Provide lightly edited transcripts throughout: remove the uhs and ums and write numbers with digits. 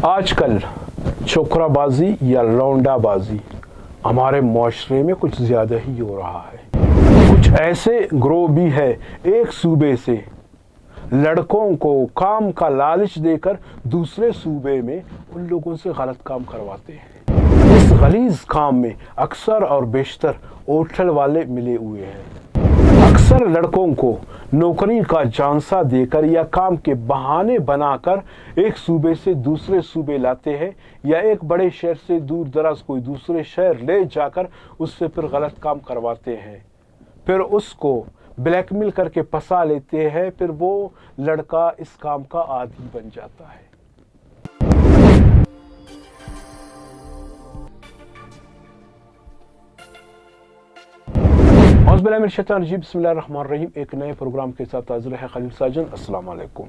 आजकल छोकराबाजी या लौंडाबाजी हमारे माशरे में कुछ ज़्यादा ही हो रहा है। कुछ ऐसे ग्रोह भी है एक सूबे से लड़कों को काम का लालच देकर दूसरे सूबे में उन लोगों से गलत काम करवाते हैं। इस गलीज काम में अक्सर और बेशतर होटल वाले मिले हुए हैं। अक्सर लड़कों को नौकरी का झांसा देकर या काम के बहाने बनाकर एक सूबे से दूसरे सूबे लाते हैं या एक बड़े शहर से दूर दराज कोई दूसरे शहर ले जाकर उससे फिर गलत काम करवाते हैं। फिर उसको ब्लैकमेल करके फंसा लेते हैं। फिर वो लड़का इस काम का आदी बन जाता है। बिस्मिल्लाहिर्रहमानिर्रहीम। एक नए प्रोग्राम के साथ हाजिर है खलील साजन। अस्सलाम वालेकुम।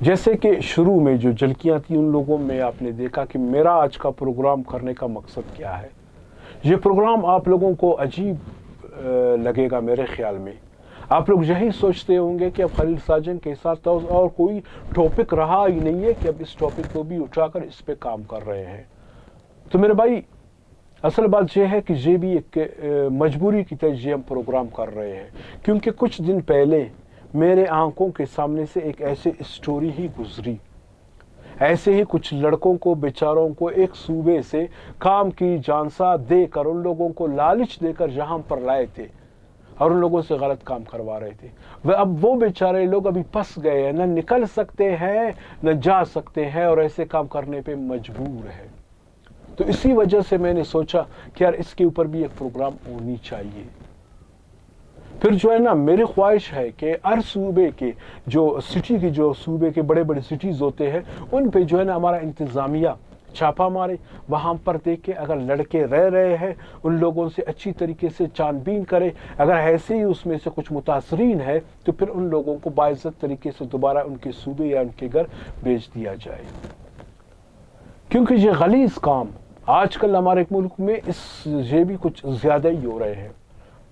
जैसे कि शुरू में जो झलकियाँ थी उन लोगों में आपने देखा कि मेरा आज का प्रोग्राम करने का मकसद क्या है। ये प्रोग्राम आप लोगों को अजीब लगेगा। मेरे ख्याल में आप लोग यही सोचते होंगे कि अब खलील साजन के साथ और कोई टॉपिक रहा ही नहीं है कि अब इस टॉपिक को भी उठाकर इस पे काम कर रहे हैं। तो मेरे भाई, असल बात यह है कि ये भी एक मजबूरी की तहत हम प्रोग्राम कर रहे हैं, क्योंकि कुछ दिन पहले मेरे आंखों के सामने से एक ऐसी स्टोरी ही गुजरी। ऐसे ही कुछ लड़कों को बेचारों को एक सूबे से काम की झांसा देकर उन लोगों को लालच देकर जहां पर लाए थे और उन लोगों से गलत काम करवा रहे थे। वह अब वो बेचारे लोग अभी फंस गए हैं, न निकल सकते हैं न जा सकते हैं और ऐसे काम करने पे मजबूर है। तो इसी वजह से मैंने सोचा कि यार इसके ऊपर भी एक प्रोग्राम होनी चाहिए। फिर जो है ना, मेरी ख्वाहिश है कि हर सूबे के जो सिटी की जो सूबे के बड़े बड़े सिटीज़ होते हैं उन पे जो है ना हमारा इंतज़ामिया छापा मारे, वहाँ पर देख के अगर लड़के रह रहे हैं उन लोगों से अच्छी तरीके से छानबीन करे। अगर ऐसे ही उसमें से कुछ मुतासरीन है तो फिर उन लोगों को बाइज्जत तरीके से दोबारा उनके सूबे या उनके घर भेज दिया जाए। क्योंकि ये गलीज काम आजकल हमारे मुल्क में ये भी कुछ ज़्यादा ही हो रहे हैं।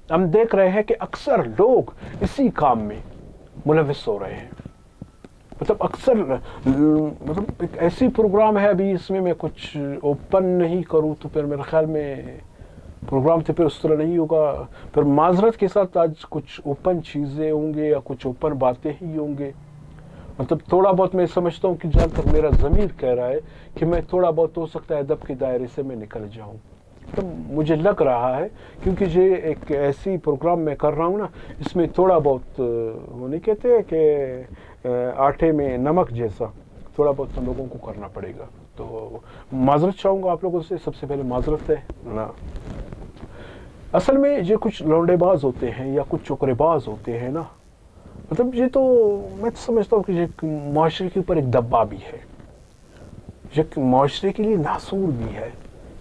हम देख रहे हैं कि अक्सर लोग इसी काम में मुलविस हो रहे हैं। मतलब अक्सर मतलब एक ऐसी प्रोग्राम है, अभी इसमें मैं कुछ ओपन नहीं करूं तो फिर मेरे ख्याल में प्रोग्राम तो फिर उस तरह नहीं होगा। फिर माजरत के साथ आज कुछ ओपन चीज़ें होंगे या कुछ ओपन बातें ही होंगे। मतलब थोड़ा बहुत मैं समझता हूँ कि जहाँ तक मेरा ज़मीर कह रहा है कि मैं थोड़ा बहुत हो सकता है अदब के दायरे से मैं निकल जाऊँ। तो मुझे लग रहा है क्योंकि ये एक ऐसी प्रोग्राम मैं कर रहा हूँ ना, इसमें थोड़ा बहुत वो नहीं कहते हैं कि आटे में नमक जैसा थोड़ा बहुत हम लोगों को करना पड़ेगा। तो माजरत चाहूँगा आप लोगों से। सबसे पहले माजरत है ना, असल में ये कुछ लौंडेबाज होते हैं या कुछ चोकरेबाज होते हैं ना, मतलब ये तो मैं तो समझता हूँ कि ये माशरे के ऊपर एक दब्बा भी है, ये माशरे के लिए नासूर भी है।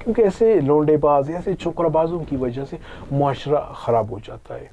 क्योंकि ऐसे लौंडेबाज ऐसे छोकराबाजों की वजह से माशरा ख़राब हो जाता है।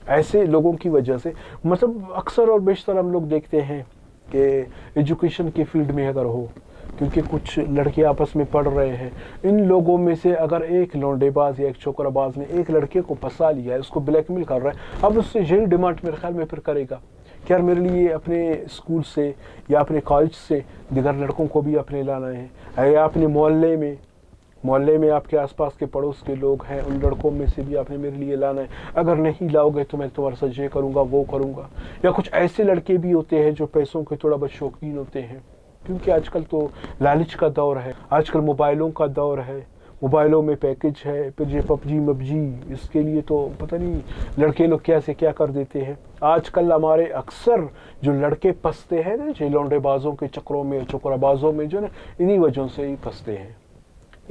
ऐसे लोगों की वजह से मतलब अक्सर और बेशतर हम लोग देखते हैं कि एजुकेशन के फील्ड में अगर हो, क्योंकि कुछ लड़के आपस में पढ़ रहे हैं, इन लोगों में से अगर एक लौंडेबाज या एक छोकराबाज ने एक लड़के को फंसा लिया है, उसको ब्लैकमेल कर रहा है, अब उससे यही डिमांड मेरे ख्याल में फिर करेगा कि यार मेरे लिए अपने स्कूल से या अपने कॉलेज से दिगर लड़कों को भी अपने लाना है, या अपने मोहल्ले में आपके आसपास के पड़ोस के लोग हैं उन लड़कों में से भी आपने मेरे लिए लाना है। अगर नहीं लाओगे तो मैं तुम्हारे साथ ये करूँगा वो करूँगा। या कुछ ऐसे लड़के भी होते हैं जो पैसों के थोड़ा बहुत शौकीन होते हैं, क्योंकि आजकल तो लालच का दौर है, आजकल मोबाइलों का दौर है, मोबाइलों में पैकेज है, फिर ये पबजी इसके लिए तो पता नहीं लड़के लोग क्या से क्या कर देते हैं। आजकल हमारे अक्सर जो लड़के फंसते हैं ना ये लौंडेबाजों के चक्रों में, चोकराबाजों में, जो ना इन्हीं वजहों से ही फंसते हैं।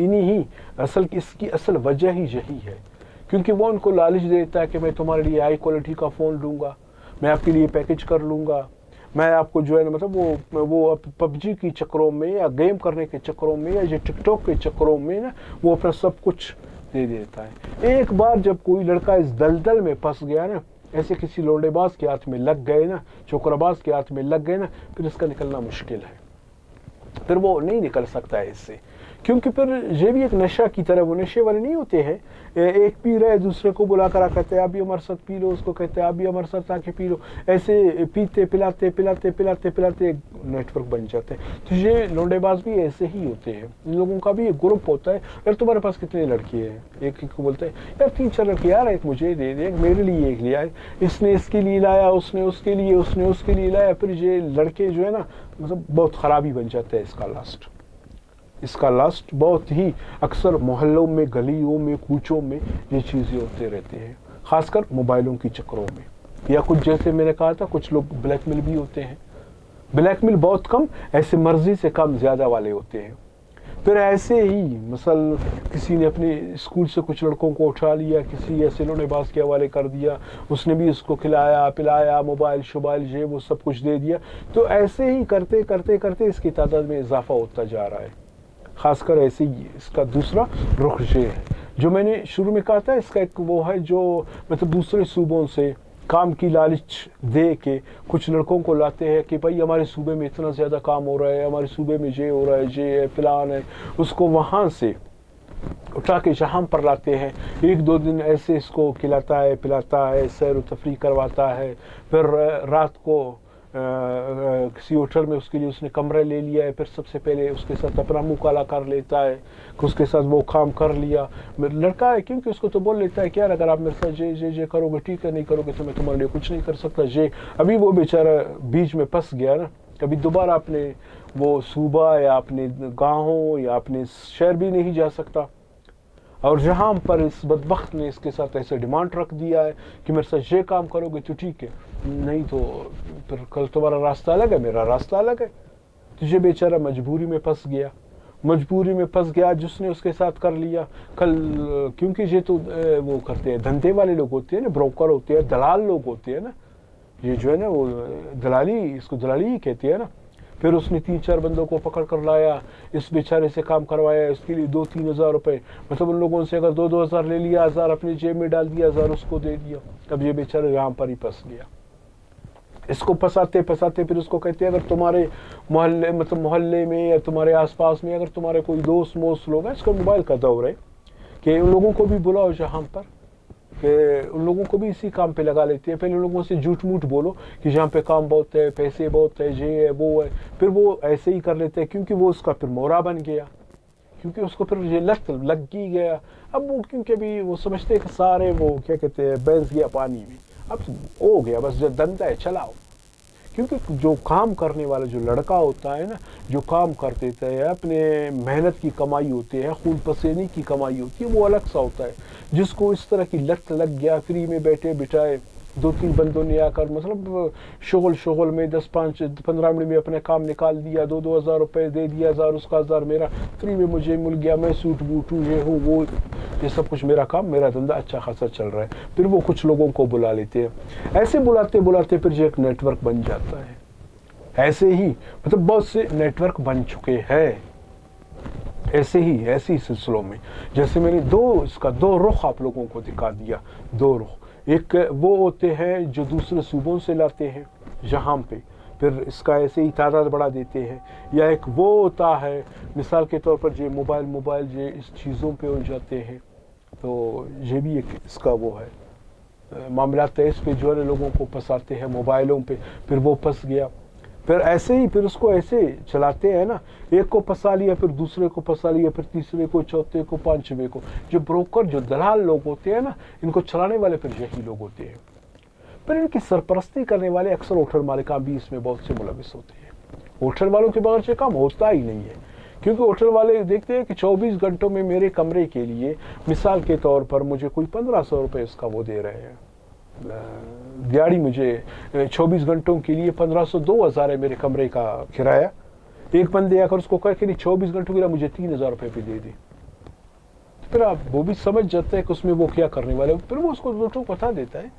इन्हीं ही इसकी असल वजह ही यही है, क्योंकि वो उनको लालच देता है कि मैं तुम्हारे लिए हाई क्वालिटी का फ़ोन लूँगा, मैं आपके लिए पैकेज कर लूँगा, मैं आपको जो है ना मतलब वो पबजी की चक्रों में या गेम करने के चक्रों में या ये टिकटॉक के चक्रों में ना वो अपना सब कुछ दे देता है। एक बार जब कोई लड़का इस दलदल में फंस गया ना, ऐसे किसी लौंडेबाज के हाथ में लग गए ना, चोकराबाज के हाथ में लग गए ना, फिर इसका निकलना मुश्किल है। फिर वो नहीं निकल सकता है इससे, क्योंकि फिर ये भी एक नशा की तरह, वो नशे वाले नहीं होते हैं, एक पी रहा है दूसरे को बुला कर कहते हैं आप भी हमारे साथ पी लो, उसको कहते हैं आप भी हमारे साथ आके पी लो, ऐसे पीते पिलाते पिलाते पिलाते पिलाते नेटवर्क बन जाते हैं। तो ये लौंडेबाज भी ऐसे ही होते हैं, इन लोगों का भी एक ग्रुप होता है। यार तुम्हारे पास कितने लड़की है, एक को बोलते हैं यार 3-4 लड़की, यार एक मुझे दे दे, एक मेरे लिए एक लिया है, इसने इसके लिए लाया, उसने उसके लिए, उसने उसके लिए लाया। फिर ये लड़के जो है ना, मतलब बहुत खराबी बन जाता है इसका लास्ट बहुत ही अक्सर मोहल्लों में, गलियों में, कूचों में ये चीज़ें होते रहते हैं, खासकर मोबाइलों की चक्करों में। या कुछ जैसे मैंने कहा था, कुछ लोग ब्लैकमेल भी होते हैं, ब्लैकमेल बहुत कम, ऐसे मर्जी से कम ज़्यादा वाले होते हैं। फिर ऐसे ही मसल किसी ने अपने स्कूल से कुछ लड़कों को उठा लिया, किसी ऐसे लौंडेबाज के हवाले कर दिया, उसने भी उसको खिलाया पिलाया, मोबाइल शोबाइल ये वो सब कुछ दे दिया। तो ऐसे ही करते करते करते इसकी तादाद में इजाफा होता जा रहा है। खासकर ऐसे ही इसका दूसरा रुख ये है जो मैंने शुरू में कहा था, इसका एक वो है जो मतलब दूसरे सूबों से काम की लालच दे के कुछ लड़कों को लाते हैं कि भाई हमारे सूबे में इतना ज़्यादा काम हो रहा है, हमारे सूबे में ये हो रहा है, ये है फिलान है, उसको वहाँ से उठा के जहाँ पर लाते हैं। 1-2 दिन ऐसे इसको खिलाता है पिलाता है, सैर व तफरीह करवाता है। फिर रात को किसी होटल में उसके लिए उसने कमरा ले लिया है, फिर सबसे पहले उसके साथ अपना मुँह काला कर लेता है कि उसके साथ वो काम कर लिया। लड़का है क्योंकि उसको तो बोल लेता है कि यार अगर आप मेरे साथ ये करोगे ठीक है, नहीं करोगे तो मैं तुम्हारे लिए कुछ नहीं कर सकता। ये अभी वो बेचारा बीच में फंस गया ना, कभी दोबारा अपने वो सूबा या अपने गाँव या अपने शहर भी नहीं जा सकता। और जहाँ पर इस बदबख्त ने इसके साथ ऐसे डिमांड रख दिया है कि मेरे साथ ये काम करोगे तो ठीक है, नहीं तो फिर कल तुम्हारा रास्ता अलग है, मेरा रास्ता अलग है। तो ये बेचारा मजबूरी में फंस गया, जिसने उसके साथ कर लिया। कल क्योंकि ये तो वो करते हैं, धंधे वाले लोग होते हैं ना, ब्रोकर होते हैं, दलाल लोग होते हैं ना, ये जो है ना वो दलाली, इसको दलाली ही कहते हैं ना। फिर उसने 3-4 बंदों को पकड़ कर लाया, इस बेचारे से काम करवाया, इसके लिए 2-3 हज़ार रुपये, मतलब उन लोगों से अगर 2-2 हज़ार ले लिया, 1000 अपनी जेब में डाल दिया, 1000 उसको दे दिया। अब ये बेचारे यहाँ पर ही फंस गया। इसको फंसाते फिर उसको कहते हैं अगर तुम्हारे मोहल्ले में या तुम्हारे आसपास में अगर तुम्हारे कोई दोस्त लोग हैं, इसका मोबाइल का दौर है कि उन लोगों को भी बुलाओ जहाँ पर, कि उन लोगों को भी इसी काम पे लगा लेते हैं। पहले उन लोगों से झूठ मूठ बोलो कि जहाँ पे काम बहुत है, पैसे बहुत है, ये है वो है, फिर वो ऐसे ही कर लेते हैं क्योंकि वो उसका फिर मोहरा बन गया, क्योंकि उसको फिर ये लग ही गया। अब वो क्योंकि अभी वो समझते हैं कि सारे वो क्या कहते हैं बैस गया पानी में, अब हो गया बस जो धंधा है चलाओ। क्योंकि जो काम करने वाला जो लड़का होता है ना, जो काम कर देता है, अपने मेहनत की कमाई होती है, खून पसीने की कमाई होती है, वो अलग सा होता है। जिसको इस तरह की लत लग गया, फ्री में बैठे बिठाए 2-3 बंदों ने आकर मतलब शोगल में 10-15 मिनट में अपने काम निकाल दिया, 2-2 हज़ार रुपये दे दिया, 1000 उसका 1000 मेरा, फ्री में मुझे मिल गया, मैं सूट बूट हूँ, ये हूँ वो, ये सब कुछ मेरा काम, मेरा धंधा अच्छा खासा चल रहा है। फिर वो कुछ लोगों को बुला लेते हैं, ऐसे बुलाते फिर जो एक नेटवर्क बन जाता है। ऐसे ही मतलब बहुत से नेटवर्क बन चुके हैं ऐसे ही सिलसिलों में। जैसे मैंने इसका दो रुख आप लोगों को दिखा दिया, 2 रुख। एक वो होते हैं जो दूसरे सूबों से लाते हैं यहाँ पे, फिर इसका ऐसे ही तादाद बढ़ा देते हैं। या एक वो होता है मिसाल के तौर पर जो मोबाइल जो इस चीज़ों पे उलझ जाते हैं, तो ये भी एक इसका वो है मामला है। इस पे जो है लोगों को फंसाते हैं मोबाइलों पे, फिर वो फंस गया, फिर ऐसे ही फिर उसको ऐसे चलाते हैं ना, एक को फंसा लिया, फिर दूसरे को फंसा लिया, फिर तीसरे को, चौथे को, 5वें को। जो ब्रोकर जो दलाल लोग होते हैं ना, इनको चलाने वाले फिर यही लोग होते हैं। फिर इनकी सरपरस्ती करने वाले अक्सर होटल मालिकान भी इसमें बहुत से मुलविस होते हैं। होटल वालों के बगैर से काम होता ही नहीं है, क्योंकि होटल वाले देखते हैं कि 24 घंटों में मेरे कमरे के लिए मिसाल के तौर पर मुझे कोई 1500 रुपये इसका वो दे रहे हैं, दिहाड़ी मुझे 24 घंटों के लिए 1500, 2000 है मेरे कमरे का किराया। एक बंदे आकर उसको कहे कि नहीं 24 घंटों के लिए मुझे 3000 रुपये पे दे दे, फिर आप वो भी समझ जाते हैं कि उसमें वो क्या करने वाले। फिर वो उसको लोगों को बता देता है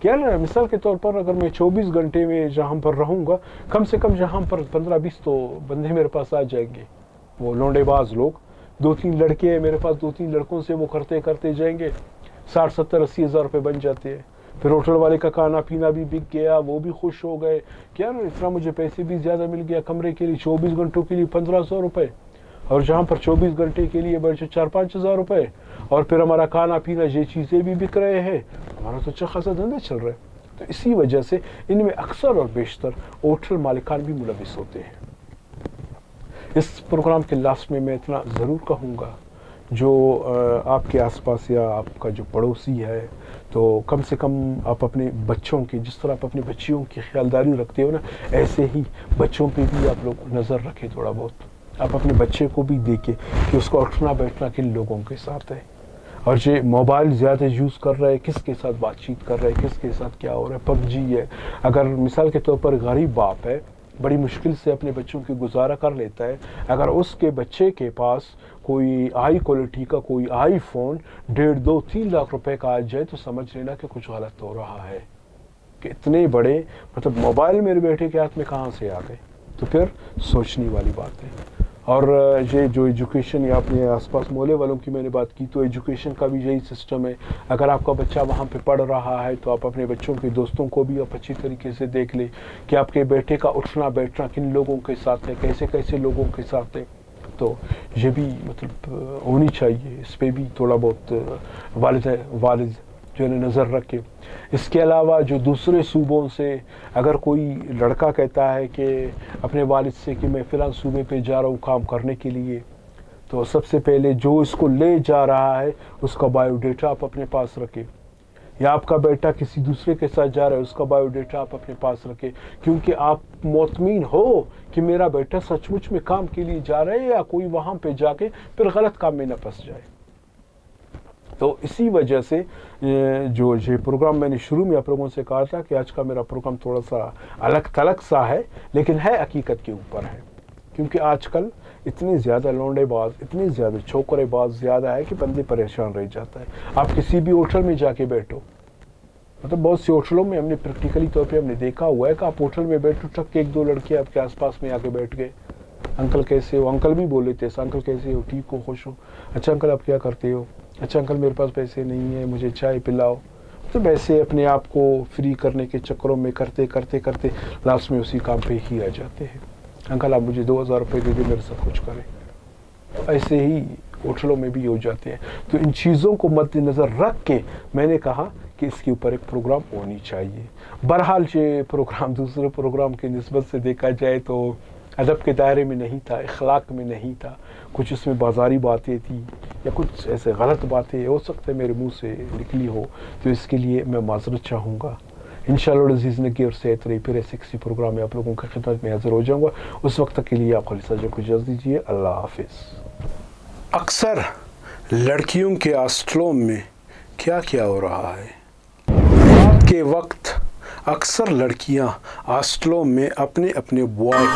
क्या ना, मिसाल के तौर पर अगर मैं 24 घंटे में जहाँ पर रहूँगा, कम से कम जहाँ पर 15-20 तो बंदे मेरे पास आ जाएंगे, वो लौंडेबाज लोग। 2-3 लड़के हैं मेरे पास, 2-3 लड़कों से वो करते जाएंगे, 60-70-80 हज़ार रुपये बन जाते हैं। फिर होटल वाले का खाना पीना भी बिक गया, वो भी खुश हो गए, क्या ना इतना मुझे पैसे भी ज़्यादा मिल गया कमरे के लिए, 24 घंटों के लिए 1500 रुपये। اور جہاں پر 24 گھنٹے کے لیے بڑھ 4-5 ہزار روپے، اور پھر ہمارا کھانا پینا یہ چیزیں بھی بک رہے ہیں، ہمارا تو اچھا خاصا دھندے چل رہے ہیں۔ تو اسی وجہ سے ان میں اکثر اور بیشتر ہوٹل مالکان بھی ملوث ہوتے ہیں۔ اس پروگرام کے لاسٹ میں اتنا ضرور کہوں گا، جو آپ کے آس پاس یا آپ کا جو پڑوسی ہے، تو کم سے کم آپ اپنے بچوں کی، جس طرح آپ اپنی بچیوں کی خیالداری رکھتے ہو نا، ایسے ہی بچوں پہ بھی آپ لوگ نظر رکھیں تھوڑا بہت۔ آپ اپنے بچے کو بھی دیکھیں کہ اس کا اٹھنا بیٹھنا کن لوگوں کے ساتھ ہے، اور جو موبائل زیادہ یوز کر رہا ہے، کس کے ساتھ بات چیت کر رہا ہے، کس کے ساتھ کیا ہو رہا ہے، پب جی ہے۔ اگر مثال کے طور پر غریب باپ ہے، بڑی مشکل سے اپنے بچوں کی گزارا کر لیتا ہے، اگر اس کے بچے کے پاس کوئی ہائی کوالٹی کا کوئی آئی فون 1.5 2 3 لاکھ روپے کا آ جائے، تو سمجھ لینا کہ کچھ غلط ہو رہا ہے، کہ اتنے بڑے موبائل میرے بیٹے کے ہاتھ میں کہاں سے آ گئے۔ تو پھر سوچنے والی بات ہے۔ اور یہ جو ایجوکیشن یا اپنے آس پاس محلے والوں کی میں نے بات کی، تو ایجوکیشن کا بھی یہی سسٹم ہے۔ اگر آپ کا بچہ وہاں پہ پڑھ رہا ہے، تو آپ اپنے بچوں کے دوستوں کو بھی آپ اچھی طریقے سے دیکھ لیں کہ آپ کے بیٹے کا اٹھنا بیٹھنا کن لوگوں کے ساتھ ہے، کیسے کیسے لوگوں کے ساتھ ہے۔ تو یہ بھی ہونی چاہیے، اس پہ بھی تھوڑا بہت والد جو ہے نظر رکھے۔ اس کے علاوہ جو دوسرے صوبوں سے اگر کوئی لڑکا کہتا ہے کہ اپنے والد سے کہ میں فلاں صوبے پہ جا رہا ہوں کام کرنے کے لیے، تو سب سے پہلے جو اس کو لے جا رہا ہے اس کا بایو ڈیٹا آپ اپنے پاس رکھیں، یا آپ کا بیٹا کسی دوسرے کے ساتھ جا رہا ہے اس کا بایو ڈیٹا آپ اپنے پاس رکھیں، کیونکہ آپ مطمئن ہو کہ میرا بیٹا سچ مچ میں کام کے لیے جا رہا ہے، یا کوئی وہاں پہ جا کے پھر غلط کام میں نہ پھنس جائے۔ تو اسی وجہ سے جو یہ پروگرام میں نے شروع میں آپ لوگوں سے کہا تھا کہ آج کا میرا پروگرام تھوڑا سا الگ تھلگ سا ہے، لیکن ہے حقیقت کے اوپر ہے، کیونکہ آج کل اتنے زیادہ لونڈے باز، اتنے زیادہ چھوکرے باز زیادہ ہے کہ بندے پریشان رہ جاتا ہے۔ آپ کسی بھی ہوٹل میں جا کے بیٹھو، بہت سی ہوٹلوں میں ہم نے پریکٹیکلی طور پہ ہم نے دیکھا ہوا ہے کہ آپ ہوٹل میں بیٹھو، ٹک کے 1-2 لڑکے آپ کے آس پاس میں آ کے بیٹھ گئے، انکل کیسے ہو، انکل بھی بول لیتے ہیں، انکل کیسے ہو، ٹھیک ہو، خوش ہو، اچھا انکل آپ کیا کرتے ہو، اچھا انکل میرے پاس پیسے نہیں ہیں، مجھے چائے پلاؤ۔ تو ویسے اپنے آپ کو فری کرنے کے چکروں میں کرتے کرتے کرتے لاسٹ میں اسی کام پہ ہی آ جاتے ہیں۔ انکل آپ مجھے 2000 روپے دے دیں، میرے ساتھ کچھ کریں۔ ایسے ہی ہوٹلوں میں بھی ہو جاتے ہیں۔ تو ان چیزوں کو مد نظر رکھ کے میں نے کہا کہ اس کے اوپر ایک پروگرام ہونی چاہیے۔ بہرحال یہ پروگرام دوسرے پروگرام کی نسبت سے دیکھا جائے تو ادب کے دائرے میں نہیں تھا، اخلاق میں نہیں تھا، کچھ اس میں بازاری باتیں تھیں یا کچھ ایسے غلط باتیں ہو سکتا ہے میرے منہ سے نکلی ہو، تو اس کے لیے میں معذرت چاہوں گا۔ انشاءاللہ عزیز زندگی اور صحت رہی، پھر ایسے کسی پروگرام میں آپ لوگوں کی خدمت میں حاضر ہو جاؤں گا۔ اس وقت تک کے لیے آپ خالی ساجد کو اجازت دیجیے۔ اللہ حافظ۔ اکثر لڑکیوں کے ہاسٹلوں میں کیا کیا ہو رہا ہے؟ رات کے وقت اکثر لڑکیاں ہاسٹلوں میں اپنے بوائے